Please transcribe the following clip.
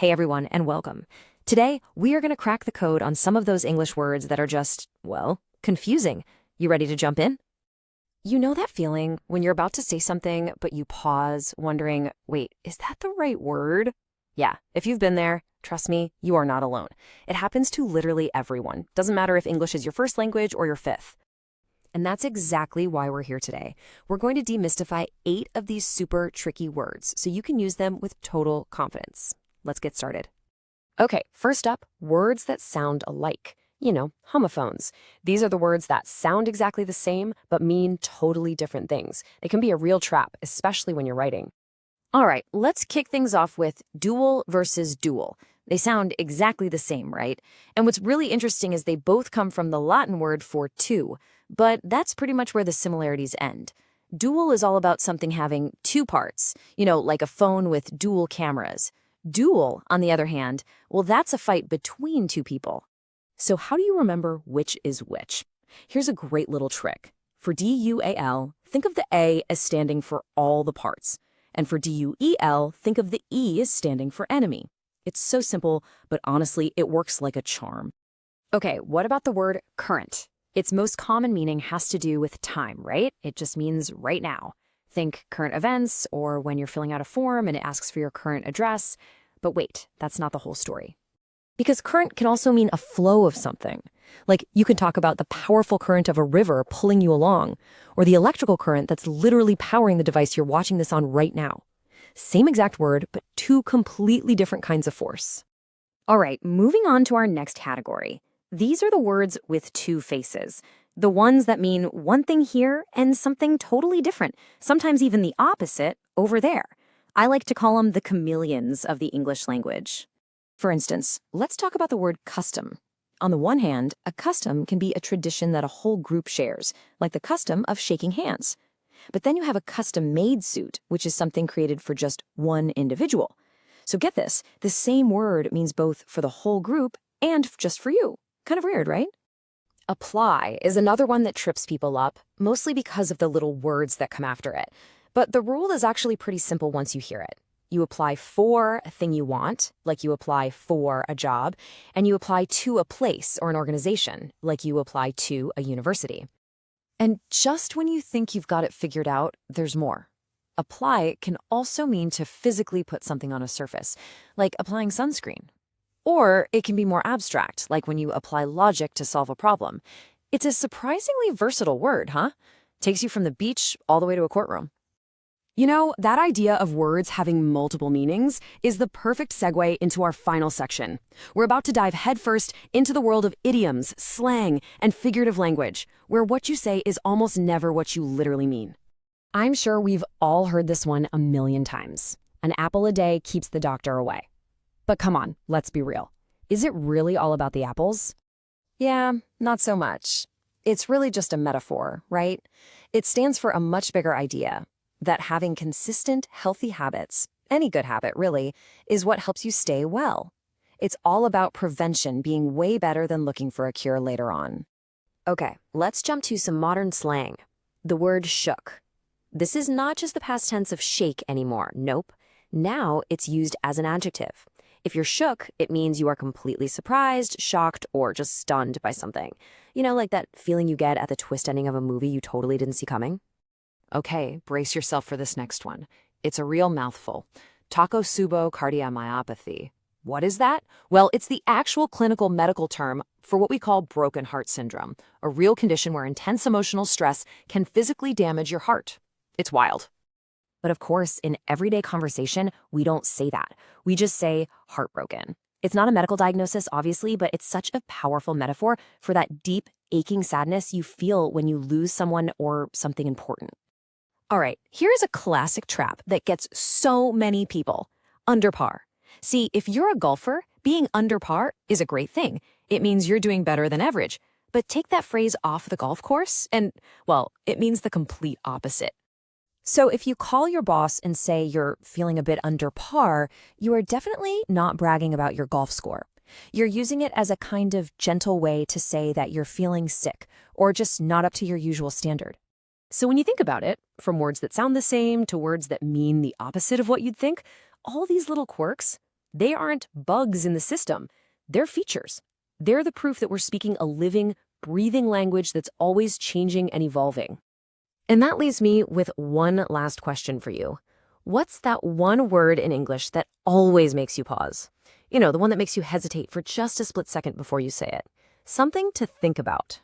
Hey everyone, and welcome. Today, we are going to crack the code on some of those English words that are just, well, confusing. You ready to jump in? You know that feeling when you're about to say something, but you pause, wondering, wait, is that the right word? Yeah, if you've been there, trust me, you are not alone. It happens to literally everyone. Doesn't matter if English is your first language or your fifth. And that's exactly why we're here today. We're going to demystify 8 of these super tricky words so you can use them with total confidence. Let's get started. Okay, first up, words that sound alike. You know, homophones. These are the words that sound exactly the same but mean totally different things. They can be a real trap, especially when you're writing. All right, let's kick things off with duel versus duel. They sound exactly the same, right? And what's really interesting is they both come from the Latin word for two, but that's pretty much where the similarities end. Duel is all about something having 2 parts, like a phone with dual cameras. Duel, on the other hand, well, that's a fight between 2 people. So how do you remember which is which? Here's a great little trick. For dual, think of the A as standing for all the parts. And for duel, think of the E as standing for enemy. It's so simple, but honestly, it works like a charm. Okay, what about the word current? Its most common meaning has to do with time, right? It just means right now. Think current events, or when you're filling out a form and it asks for your current address. But wait, that's not the whole story. Because current can also mean a flow of something. Like you can talk about the powerful current of a river pulling you along, or the electrical current that's literally powering the device you're watching this on right now. Same exact word, but 2 completely different kinds of force. All right, moving on to our next category. These are the words with 2 faces. The ones that mean one thing here and something totally different, sometimes even the opposite over there. I like to call them the chameleons of the English language. For instance, let's talk about the word custom. On the one hand, a custom can be a tradition that a whole group shares, like the custom of shaking hands. But then you have a custom-made suit, which is something created for just one individual. So get this, the same word means both for the whole group and just for you. Kind of weird, right? Apply is another one that trips people up, mostly because of the little words that come after it. But the rule is actually pretty simple once you hear it. You apply for a thing you want, like you apply for a job, and you apply to a place or an organization, like you apply to a university. And just when you think you've got it figured out, there's more. Apply can also mean to physically put something on a surface, like applying sunscreen. Or it can be more abstract, like when you apply logic to solve a problem. It's a surprisingly versatile word, huh? Takes you from the beach all the way to a courtroom. You know, that idea of words having multiple meanings is the perfect segue into our final section. We're about to dive headfirst into the world of idioms, slang, and figurative language, where what you say is almost never what you literally mean. I'm sure we've all heard this one a million times. An apple a day keeps the doctor away. But come on, let's be real. Is it really all about the apples? Yeah, not so much. It's really just a metaphor, right? It stands for a much bigger idea. That having consistent, healthy habits, any good habit really, is what helps you stay well. It's all about prevention being way better than looking for a cure later on. Okay, let's jump to some modern slang. The word shook. This is not just the past tense of shake anymore, nope. Now it's used as an adjective. If you're shook, it means you are completely surprised, shocked, or just stunned by something. You know, like that feeling you get at the twist ending of a movie you totally didn't see coming? Okay, brace yourself for this next one. It's a real mouthful. Takotsubo cardiomyopathy. What is that? Well, it's the actual clinical medical term for what we call broken heart syndrome, a real condition where intense emotional stress can physically damage your heart. It's wild. But of course, in everyday conversation, we don't say that. We just say heartbroken. It's not a medical diagnosis, obviously, but it's such a powerful metaphor for that deep, aching sadness you feel when you lose someone or something important. All right, here's a classic trap that gets so many people. Under par. See, if you're a golfer, being under par is a great thing. It means you're doing better than average. But take that phrase off the golf course and, well, it means the complete opposite. So if you call your boss and say you're feeling a bit under par, you are definitely not bragging about your golf score. You're using it as a kind of gentle way to say that you're feeling sick or just not up to your usual standard. So when you think about it, from words that sound the same to words that mean the opposite of what you'd think, all these little quirks, They aren't bugs in the system. They're features. They're the proof that we're speaking a living, breathing language that's always changing and evolving. And that leaves me with one last question for you. What's that one word in English that always makes you pause? You know, the one that makes you hesitate for just a split second before you say it. Something to think about.